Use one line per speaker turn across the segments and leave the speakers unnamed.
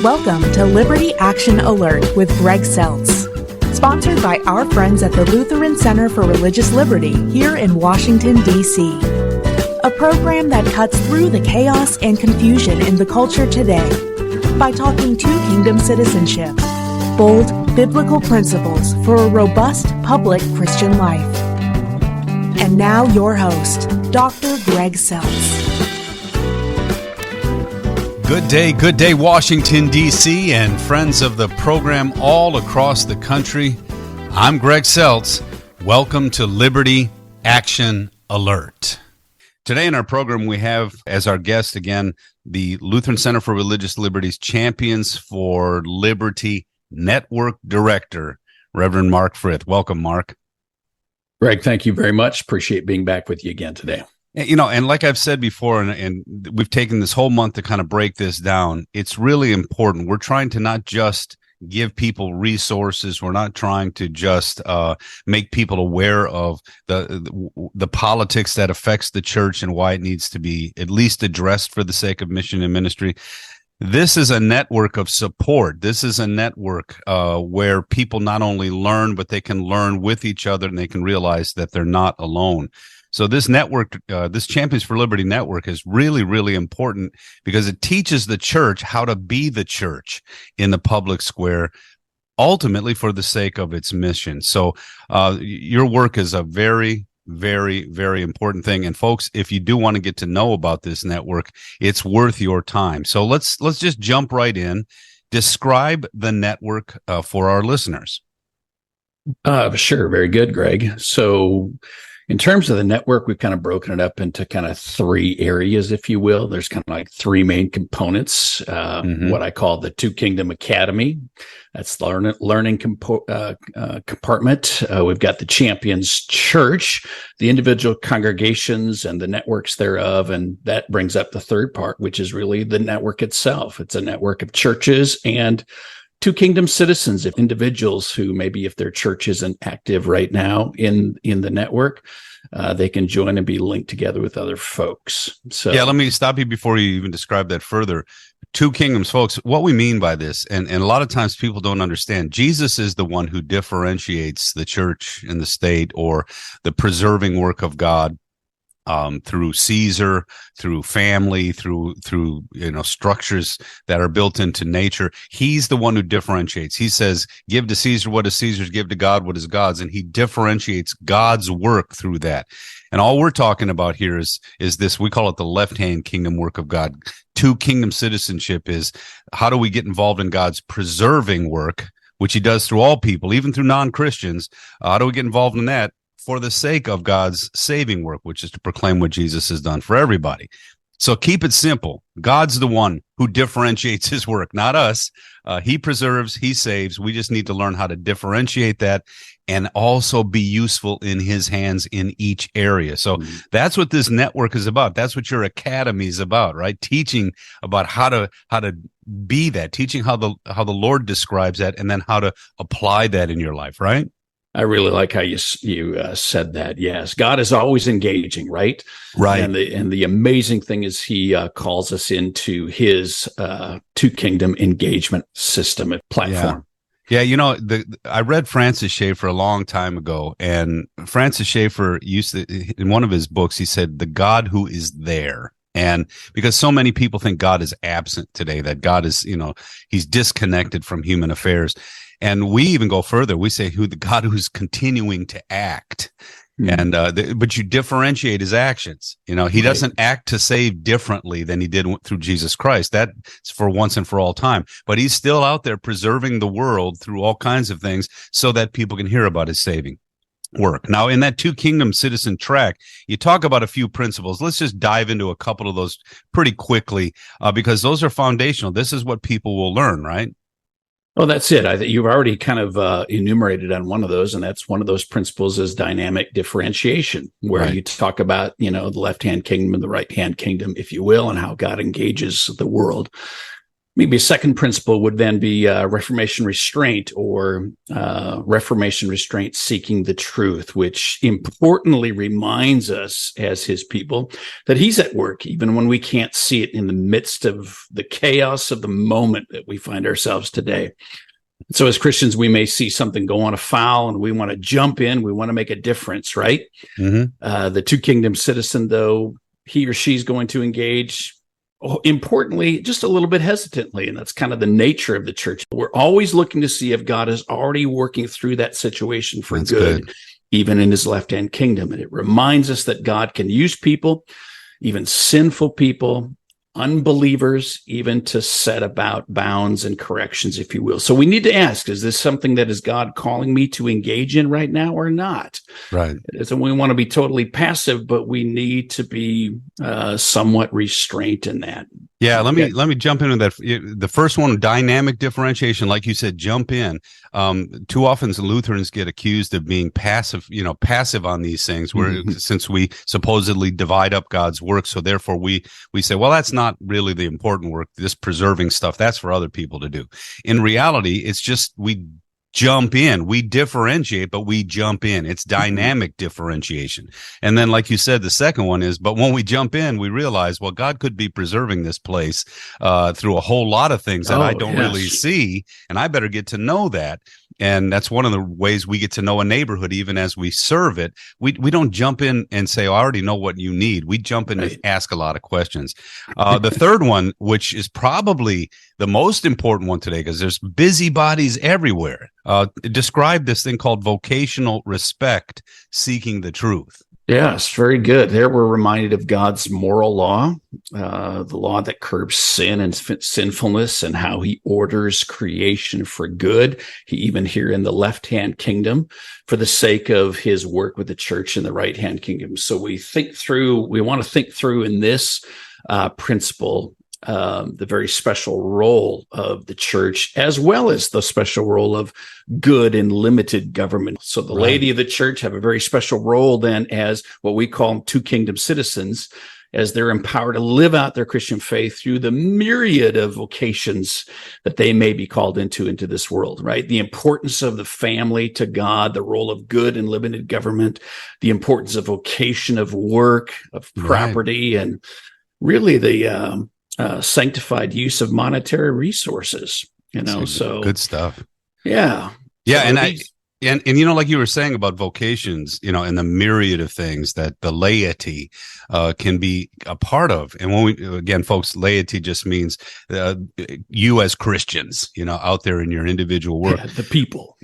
Welcome to Liberty Action Alert with Greg Seltz, sponsored by our friends at the Lutheran Center for Religious Liberty here in Washington, D.C. A program that cuts through the chaos and confusion in the culture today by talking two-kingdom citizenship, bold biblical principles for a robust public Christian life. And now your host, Dr. Greg Seltz.
Good day, Washington, D.C., and friends of the program all across the country. I'm Greg Seltz. Welcome to Liberty Action Alert. Today in our program, we have as our guest, again, the Lutheran Center for Religious Liberties Champions for Liberty Network Director, Reverend Mark Frith. Welcome, Mark.
Greg, thank you very much. Appreciate being back with you again today.
You know, and like I've said before, and we've taken this whole month to kind of break this down, it's really important. We're trying to not just give people resources. We're not trying to just make people aware of the politics that affects the church and why it needs to be at least addressed for the sake of mission and ministry. This is a network of support. This is a network where people not only learn, but they can learn with each other and they can realize that they're not alone. So this network, this Champions for Liberty network is really, really important because it teaches the church how to be the church in the public square, ultimately for the sake of its mission. So your work is a very, very, very important thing. And folks, if you do want to get to know about this network, it's worth your time. So let's just jump right in. Describe the network for our listeners.
Sure. Very good, Greg. So in terms of the network, we've kind of broken it up into kind of three areas, if you will. There's kind of like three main components. What I call the Two Kingdom Academy. That's the learning compartment. We've got the Champions Church, the individual congregations and the networks thereof. And that brings up the third part, which is really the network itself. It's a network of churches and two kingdom citizens, if individuals who maybe if their church isn't active right now in the network, they can join and be linked together with other folks. So yeah,
let me stop you before you even describe that further. Two kingdoms, folks, what we mean by this, and a lot of times people don't understand, Jesus is the one who differentiates the church and the state or the preserving work of God through Caesar, through family, through structures that are built into nature. He's the one who differentiates. He says, give to Caesar what is Caesar's, give to God what is God's, and he differentiates God's work through that. And all we're talking about here is this, we call it the left-hand kingdom work of God. Two kingdom citizenship is how do we get involved in God's preserving work, which he does through all people, even through non-Christians. How do we get involved in that? For the sake of God's saving work, which is to proclaim what Jesus has done for everybody. So keep it simple. God's the one who differentiates his work, not us. He preserves, he saves. We just need to learn how to differentiate that and also be useful in his hands in each area. So that's what this network is about. That's what your academy is about, right? Teaching about how to be that, teaching how the Lord describes that, and then how to apply that in your life, right?
I really like how you said that. Yes, God is always engaging, right?
Right.
And the amazing thing is He calls us into His two kingdom engagement system and platform.
Yeah, you know, I read Francis Schaeffer a long time ago, and Francis Schaeffer used to, in one of his books, he said, "The God who is there." And because so many people think God is absent today, that God is, he's disconnected from human affairs. And we even go further. We say the God who's continuing to act. And but you differentiate his actions. He doesn't act to save differently than he did through Jesus Christ. That's for once and for all time. But he's still out there preserving the world through all kinds of things so that people can hear about his saving work. Now, in that two kingdom citizen track, you talk about a few principles. Let's just dive into a couple of those pretty quickly because those are foundational. This is what people will learn, right?
Well, that's it. I think you've already kind of enumerated on one of those, and that's one of those principles is dynamic differentiation, where you talk about, the left-hand kingdom and the right-hand kingdom, if you will, and how God engages the world. Maybe a second principle would then be Reformation restraint, or Reformation restraint seeking the truth, which importantly reminds us as his people that he's at work, even when we can't see it in the midst of the chaos of the moment that we find ourselves today. So as Christians, we may see something go on afoul and we want to jump in. We want to make a difference, right? Mm-hmm. The two kingdom citizen, though, he or she's going to engage, importantly, just a little bit hesitantly. And that's kind of the nature of the church. We're always looking to see if God is already working through that situation for good, even in his left-hand kingdom. And it reminds us that God can use people, even sinful people, unbelievers, even to set about bounds and corrections, if you will. So we need to ask, is this something that is God calling me to engage in right now or not?
Right.
So we want to be totally passive, but we need to be somewhat restrained in that.
Yeah, let me jump into that. The first one, dynamic differentiation, like you said, jump in. Too often Lutherans get accused of being passive on these things, where since we supposedly divide up God's work, so therefore we say, well, that's not really the important work. This preserving stuff, that's for other people to do. In reality, it's just we jump in. We differentiate, but we jump in. It's dynamic differentiation. And then, like you said, the second one is, but when we jump in, we realize, well, God could be preserving this place through a whole lot of things that I don't really see, and I better get to know that. And that's one of the ways we get to know a neighborhood, even as we serve it. We don't jump in and say, oh, I already know what you need. We jump in and ask a lot of questions. The third one, which is probably the most important one today, because there's busybodies everywhere. Describe this thing called vocational respect, seeking the truth.
Yes, very good. There we're reminded of God's moral law, the law that curbs sin and sinfulness, and how he orders creation for good. He even here in the left-hand kingdom for the sake of his work with the church in the right-hand kingdom. So we want to think through in this principle the very special role of the church, as well as the special role of good and limited government. So the laity of the church have a very special role then as what we call two kingdom citizens, as they're empowered to live out their Christian faith through the myriad of vocations that they may be called into this world, right? The importance of the family to God, the role of good and limited government, the importance of vocation, of work, of property, and really the sanctified use of monetary resources, so
good stuff.
Yeah.
And like you were saying about vocations, and the myriad of things that the laity can be a part of. And when again, folks, laity just means you as Christians, out there in your individual work.
Yeah, the people.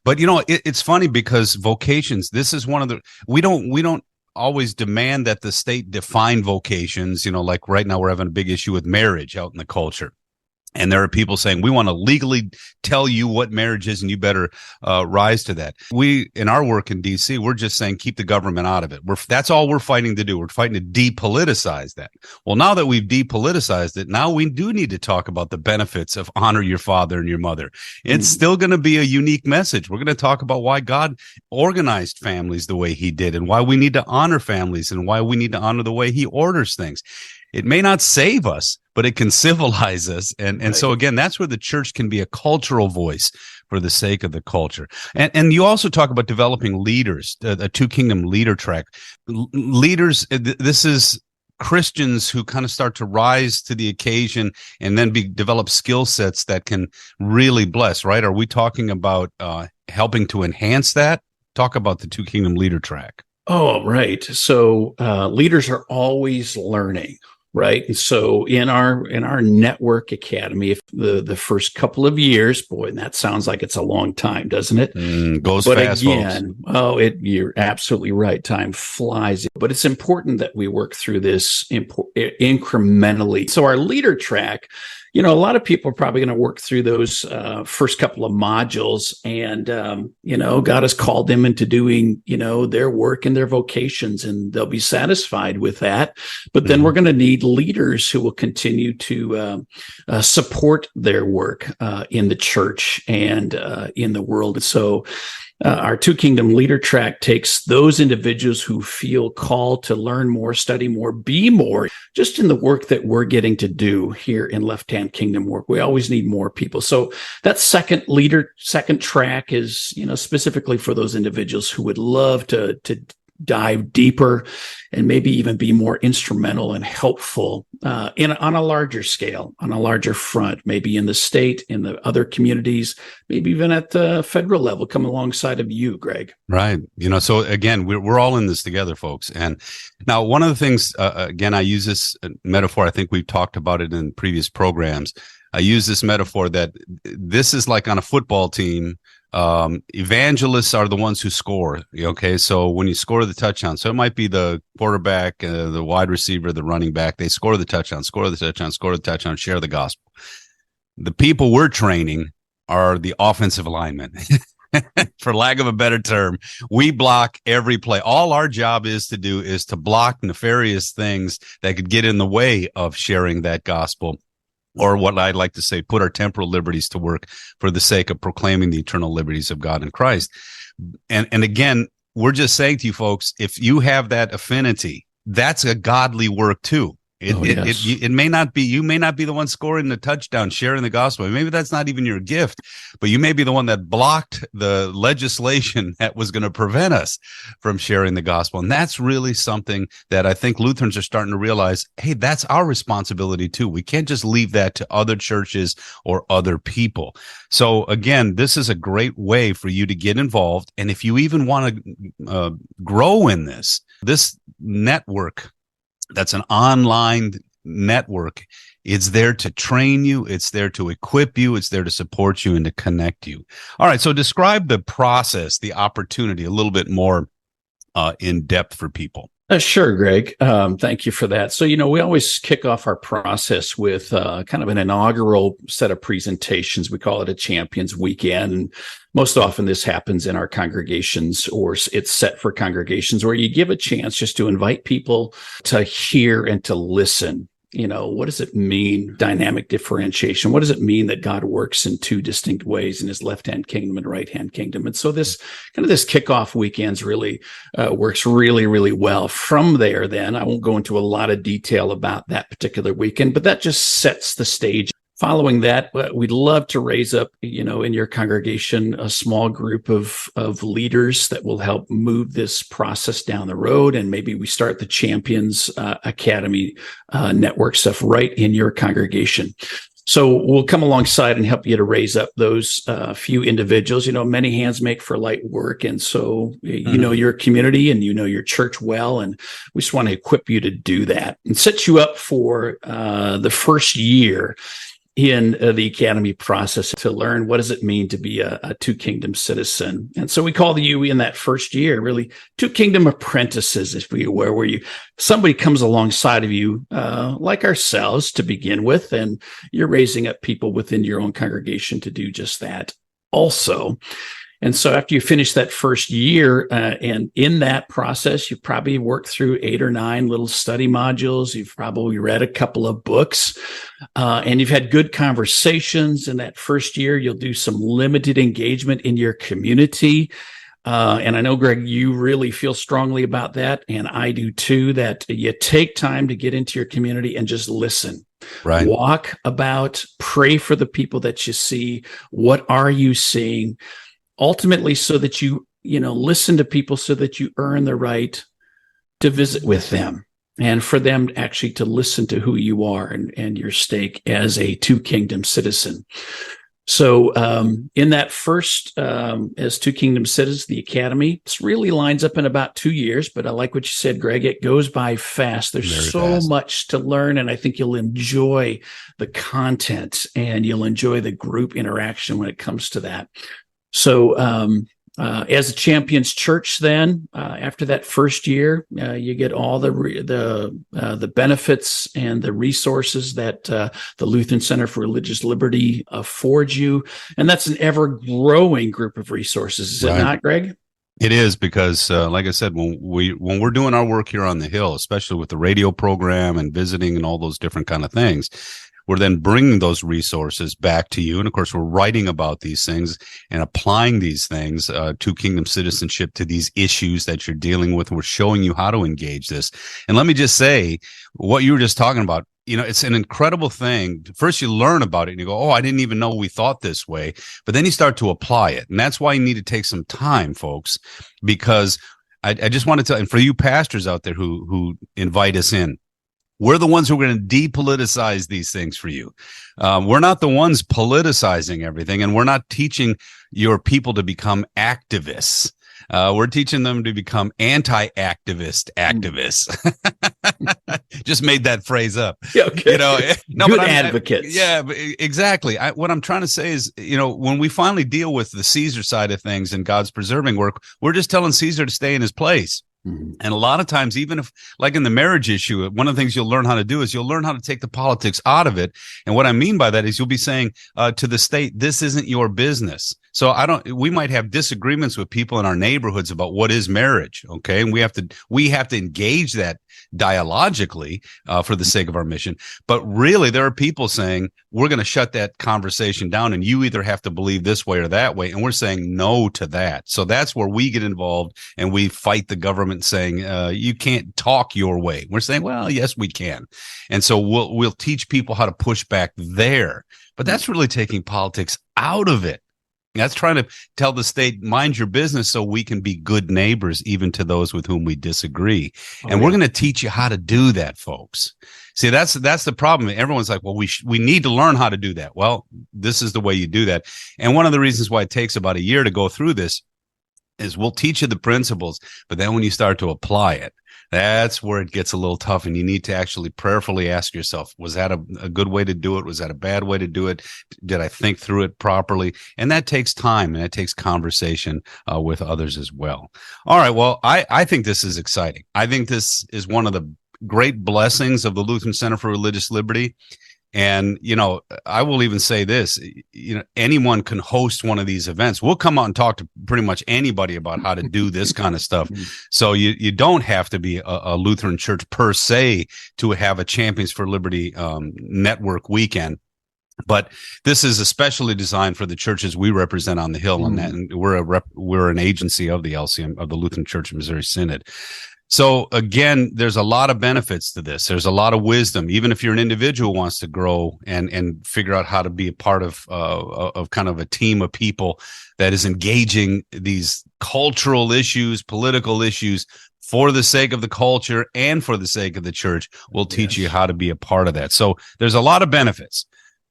But, it's funny because vocations, this is one of the, we don't always demand that the state define vocations. Like right now we're having a big issue with marriage out in the culture. And there are people saying, we want to legally tell you what marriage is and you better rise to that. We, in our work in D.C., we're just saying keep the government out of it. That's all we're fighting to do. We're fighting to depoliticize that. Well, now that we've depoliticized it, now we do need to talk about the benefits of honor your father and your mother. It's still going to be a unique message. We're going to talk about why God organized families the way he did and why we need to honor families and why we need to honor the way he orders things. It may not save us, but it can civilize us. And so, again, that's where the church can be a cultural voice for the sake of the culture. And you also talk about developing leaders, a two kingdom leader track. Leaders, this is Christians who kind of start to rise to the occasion and then develop skill sets that can really bless, right? Are we talking about helping to enhance that? Talk about the two kingdom leader track.
Oh, right. So leaders are always learning. Right. And so in our network academy, if the first couple of years, boy, and that sounds like it's a long time, doesn't it?
Goes fast,
again,
folks.
You're absolutely right. Time flies. But it's important that we work through this incrementally. So our leader track, a lot of people are probably going to work through those first couple of modules, and God has called them into doing their work and their vocations, and they'll be satisfied with that. But then we're going to need leaders who will continue to support their work in the church and in the world. So Our Two Kingdom Leader Track takes those individuals who feel called to learn more, study more, be more, just in the work that we're getting to do here in Left Hand Kingdom work. We always need more people. So that second track is, specifically for those individuals who would love to dive deeper and maybe even be more instrumental and helpful on a larger scale, on a larger front, maybe in the state, in the other communities, maybe even at the federal level, come alongside of you, Greg.
Right. So again, we're all in this together, folks. And now one of the things, again, I use this metaphor. I think we've talked about it in previous programs. I use this metaphor that this is like on a football team. Evangelists are the ones who score. Okay. So when you score the touchdown, so it might be the quarterback, the wide receiver, the running back, they score the touchdown, share the gospel. The people we're training are the offensive linemen. For lack of a better term, we block every play. All our job is to block nefarious things that could get in the way of sharing that gospel. Or what I'd like to say, put our temporal liberties to work for the sake of proclaiming the eternal liberties of God in Christ. And again, we're just saying to you folks, if you have that affinity, that's a godly work too. It may not be, you may not be the one scoring the touchdown, sharing the gospel. Maybe that's not even your gift, but you may be the one that blocked the legislation that was going to prevent us from sharing the gospel. And that's really something that I think Lutherans are starting to realize, hey, that's our responsibility too. We can't just leave that to other churches or other people. So again, this is a great way for you to get involved. And if you even want to grow in this network, that's an online network. It's there to train you. It's there to equip you. It's there to support you and to connect you. All right. So describe the process, the opportunity a little bit more in depth for people.
Sure, Greg. Thank you for that. So, we always kick off our process with kind of an inaugural set of presentations. We call it a Champions Weekend. And most often this happens in our congregations, or it's set for congregations where you give a chance just to invite people to hear and to listen. What does it mean, dynamic differentiation? What does it mean that God works in two distinct ways in his left-hand kingdom and right-hand kingdom? And so this kickoff weekends really works really, really well. From there, then, I won't go into a lot of detail about that particular weekend, but that just sets the stage. Following that, we'd love to raise up, in your congregation, a small group of leaders that will help move this process down the road. And maybe we start the Champions Academy network stuff right in your congregation. So we'll come alongside and help you to raise up those few individuals. Many hands make for light work. And so you know your community and your church well. And we just want to equip you to do that and set you up for the first year in the academy process to learn what does it mean to be a Two Kingdom citizen. And so we call you in that first year really Two Kingdom apprentices, if we were, where somebody comes alongside of you like ourselves to begin with, and you're raising up people within your own congregation to do just that also. And so after you finish that first year, and in that process, you probably worked through 8 or 9 little study modules. You've probably read a couple of books, and you've had good conversations. In that first year, you'll do some limited engagement in your community. And I know, Greg, you really feel strongly about that. And I do too, that you take time to get into your community and just listen.
Right.
Walk about, pray for the people that you see. What are you seeing? Ultimately, so that you listen to people, so that you earn the right to visit with them, and for them actually to listen to who you are and your stake as a Two Kingdom citizen. So in that first, as Two Kingdom citizens, the academy, this really lines up in about 2 years. But I like what you said, Greg. It goes by fast. There's so much to learn, and I think you'll enjoy the content and you'll enjoy the group interaction when it comes to that. So as a Champions Church, then after that first year, you get all the benefits and the resources that the Lutheran Center for Religious Liberty affords you, and that's an ever-growing group of resources. Is it not, Greg?
It is, because like I said, when we're doing our work here on the Hill, especially with the radio program and visiting and all those different kind of things, We're then bringing those resources back to you. And of course, we're writing about these things and applying these things to kingdom citizenship, to these issues that you're dealing with. We're showing you how to engage this. And let me just say, what you were just talking about, it's an incredible thing. First, you learn about it and you go, oh, I didn't even know we thought this way. But then you start to apply it. And that's why you need to take some time, folks, because I just want to tell, and for you pastors out there who invite us in, we're the ones who are going to depoliticize these things for you. We're not the ones politicizing everything, and we're not teaching your people to become activists. We're teaching them to become anti-activist activists. Just made that phrase up.
Okay.
No,
good advocates.
Yeah, exactly. What I'm trying to say is, when we finally deal with the Caesar side of things and God's preserving work, we're just telling Caesar to stay in his place. And a lot of times, even if, like in the marriage issue, one of the things you'll learn how to do is you'll learn how to take the politics out of it. And what I mean by that is you'll be saying to the state, this isn't your business. So we might have disagreements with people in our neighborhoods about what is marriage. Okay. And we have to engage that dialogically for the sake of our mission. But really, there are people saying, we're going to shut that conversation down and you either have to believe this way or that way. And we're saying no to that. So that's where we get involved and we fight the government saying, you can't talk your way. We're saying, well, yes, we can. And so we'll teach people how to push back there. But that's really taking politics out of it. That's trying to tell the state, mind your business so we can be good neighbors, even to those with whom we disagree. And we're going to teach you how to do that, folks. See, that's the problem. Everyone's like, well, we need to learn how to do that. Well, this is the way you do that. And one of the reasons why it takes about a year to go through this is we'll teach you the principles, but then when you start to apply it, that's where it gets a little tough, and you need to actually prayerfully ask yourself, was that a good way to do it? Was that a bad way to do it? Did I think through it properly? And that takes time, and that takes conversation with others as well. All right, well, I think this is exciting. I think this is one of the great blessings of the Lutheran Center for Religious Liberty. And, I will even say this, anyone can host one of these events. We'll come out and talk to pretty much anybody about how to do this kind of stuff. So you don't have to be a Lutheran church per se to have a Champions for Liberty network weekend. But this is especially designed for the churches we represent on the Hill, and we're an agency of the LCM, of the Lutheran Church of Missouri Synod. So again, there's a lot of benefits to this. There's a lot of wisdom. Even if you're an individual who wants to grow and figure out how to be a part of kind of a team of people that is engaging these cultural issues, political issues for the sake of the culture and for the sake of the church, we'll teach you how to be a part of that. So there's a lot of benefits,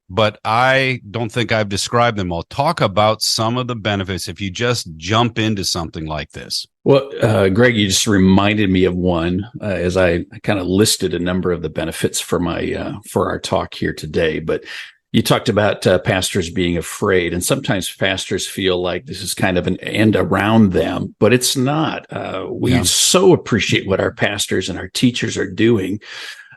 but I don't think I've described them all. Talk about some of the benefits if you just jump into something like this.
Well, Greg, you just reminded me of one as I kind of listed a number of the benefits for our talk here today. But you talked about pastors being afraid, and sometimes pastors feel like this is kind of an end around them, but it's not. We so appreciate what our pastors and our teachers are doing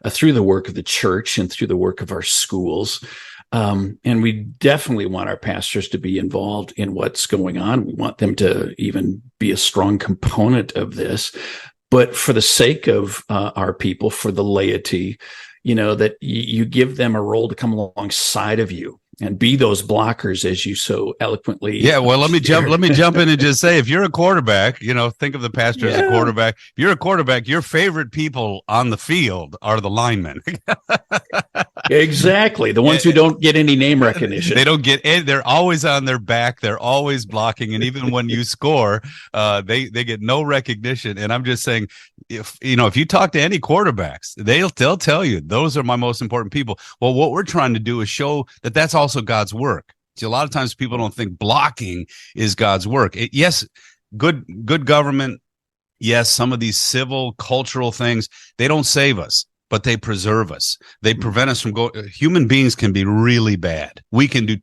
through the work of the church and through the work of our schools. And we definitely want our pastors to be involved in what's going on. We want them to even be a strong component of this. But for the sake of our people, for the laity, that you give them a role to come alongside of you and be those blockers, as you so eloquently.
Yeah, well, let me jump in and just say, if you're a quarterback, think of the pastor as a quarterback. If you're a quarterback, your favorite people on the field are the linemen.
Exactly. The ones who don't get any name recognition.
They don't get it. They're always on their back. They're always blocking. And even when you score, they get no recognition. And I'm just saying, if you talk to any quarterbacks, they'll tell you those are my most important people. Well, what we're trying to do is show that that's also God's work. See, a lot of times people don't think blocking is God's work. Yes, good government. Yes, some of these civil, cultural things, they don't save us, but they preserve us. They prevent us from human beings can be really bad. We can do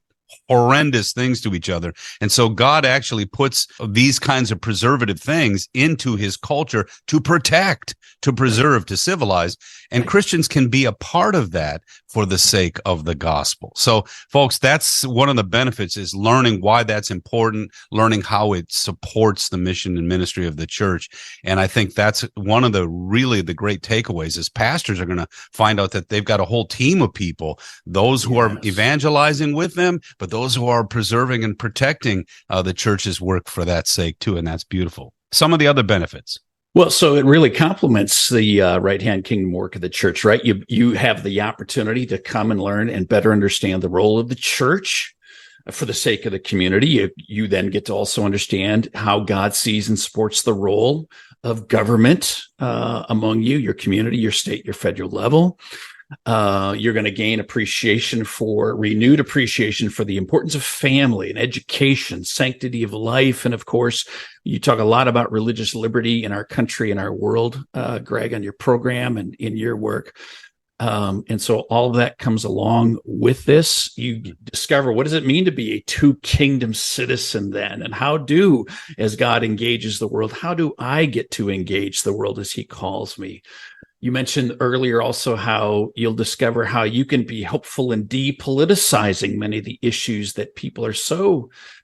horrendous things to each other. And so God actually puts these kinds of preservative things into his culture to protect, to preserve, to civilize. And Christians can be a part of that for the sake of the gospel. So, folks, that's one of the benefits, is learning why that's important, learning how it supports the mission and ministry of the church. And I think that's one of the great takeaways, is pastors are going to find out that they've got a whole team of people, those who are evangelizing with them, but those who are preserving and protecting the church's work for that sake too. And that's beautiful. Some of the other benefits.
Well, so it really complements the right-hand kingdom work of the church, right? You have the opportunity to come and learn and better understand the role of the church for the sake of the community. You then get to also understand how God sees and supports the role of government among you, your community, your state, your federal level. You're going to gain renewed appreciation for the importance of family and education, sanctity of life. And of course, you talk a lot about religious liberty in our country and our world, Greg, on your program and in your work. And so all of that comes along with this. You discover, what does it mean to be a two kingdom citizen then? And as God engages the world, how do I get to engage the world as he calls me? You mentioned earlier also how you'll discover how you can be helpful in depoliticizing many of the issues that people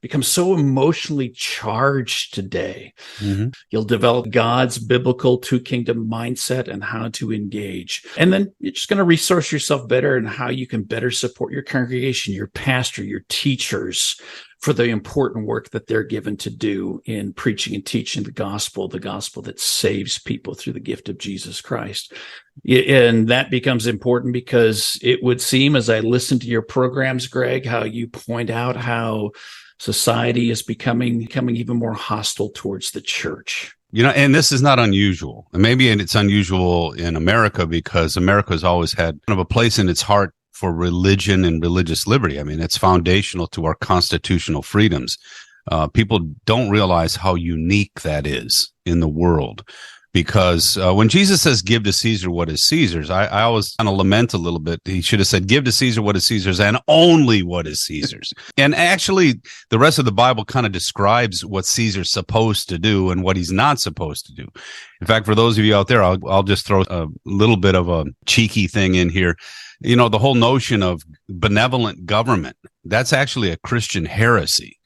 become so emotionally charged today. Mm-hmm. You'll develop God's biblical two-kingdom mindset and how to engage. And then you're just going to resource yourself better and how you can better support your congregation, your pastor, your teachers, for the important work that they're given to do in preaching and teaching the gospel that saves people through the gift of Jesus Christ. And that becomes important because it would seem, as I listen to your programs, Greg, how you point out how society is becoming even more hostile towards the church.
And this is not unusual. And maybe it's unusual in America because America has always had kind of a place in its heart for religion and religious liberty. I mean, it's foundational to our constitutional freedoms. People don't realize how unique that is in the world. Because when Jesus says, give to Caesar what is Caesar's, I always kind of lament a little bit. He should have said, give to Caesar what is Caesar's and only what is Caesar's. And actually, the rest of the Bible kind of describes what Caesar's supposed to do and what he's not supposed to do. In fact, for those of you out there, I'll just throw a little bit of a cheeky thing in here. The whole notion of benevolent government, that's actually a Christian heresy.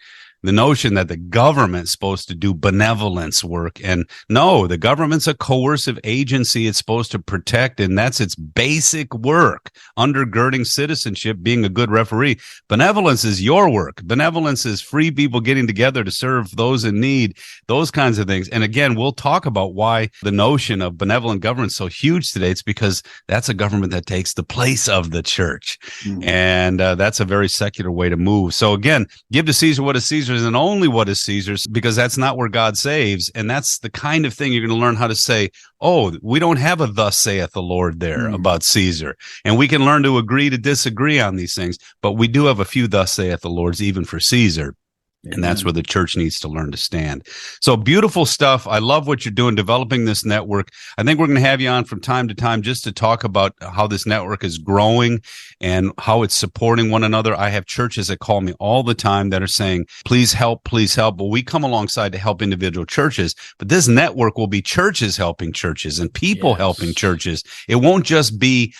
The notion that the government's supposed to do benevolence work. And no, the government's a coercive agency. It's supposed to protect, and that's its basic work, undergirding citizenship, being a good referee. Benevolence is your work. Benevolence is free people getting together to serve those in need, those kinds of things. And again, we'll talk about why the notion of benevolent government is so huge today. It's because that's a government that takes the place of the church. Mm-hmm. And that's a very secular way to move. So again, give to Caesar what is Caesar's and only what is Caesar's, because that's not where God saves. And that's the kind of thing you're going to learn how to say, oh, we don't have a thus saith the Lord there about Caesar. And we can learn to agree to disagree on these things, but we do have a few thus saith the Lords even for Caesar. And that's where the church needs to learn to stand. So beautiful stuff. I love what you're doing, developing this network. I think we're going to have you on from time to time just to talk about how this network is growing and how it's supporting one another. I have churches that call me all the time that are saying, please help, please help. But we come alongside to help individual churches. But this network will be churches helping churches and people helping churches. It won't just be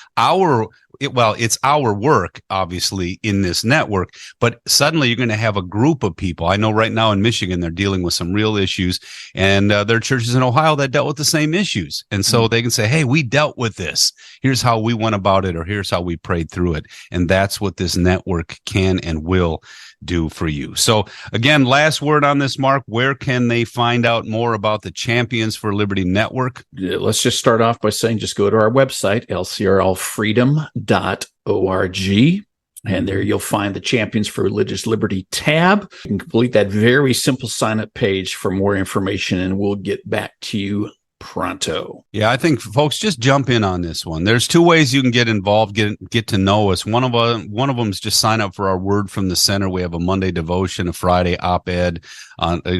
it's our work, obviously, in this network, but suddenly you're going to have a group of people. I know right now in Michigan, they're dealing with some real issues, and there are churches in Ohio that dealt with the same issues. And so they can say, hey, we dealt with this. Here's how we went about it, or here's how we prayed through it. And that's what this network can and will do for you. So again, last word on this, Mark, where can they find out more about the Champions for Liberty Network?
Let's just start off by saying, just go to our website, lcrlfreedom.org. And there you'll find the Champions for Religious Liberty tab. You can complete that very simple sign-up page for more information, and we'll get back to you pronto.
Yeah, I think folks just jump in on this one. There's two ways you can get involved, get to know us. One of them is just sign up for our Word from the Center. We have a Monday devotion, a Friday op-ed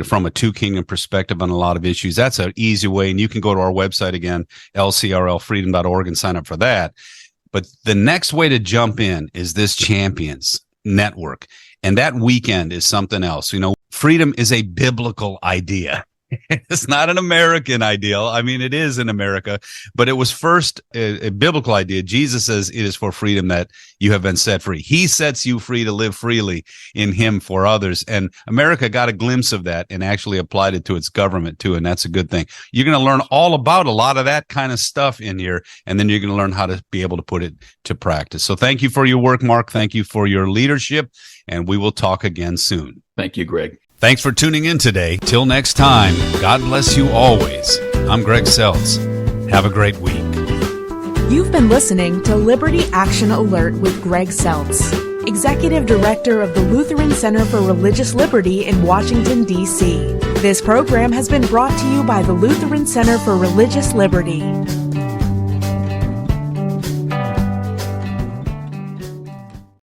from a Two Kingdom perspective on a lot of issues. That's an easy way, and you can go to our website again, lcrlfreedom.org, and sign up for that. But the next way to jump in is this Champions Network, and that weekend is something else. Freedom is a biblical idea. It's not an American ideal. I mean, it is in America, but it was first a biblical idea. Jesus says it is for freedom that you have been set free. He sets you free to live freely in him for others. And America got a glimpse of that and actually applied it to its government too. And that's a good thing. You're going to learn all about a lot of that kind of stuff in here. And then you're going to learn how to be able to put it to practice. So thank you for your work, Mark. Thank you for your leadership. And we will talk again soon.
Thank you, Greg.
Thanks for tuning in today. Till next time, God bless you always. I'm Greg Seltz. Have a great week.
You've been listening to Liberty Action Alert with Greg Seltz, Executive Director of the Lutheran Center for Religious Liberty in Washington, D.C. This program has been brought to you by the Lutheran Center for Religious Liberty.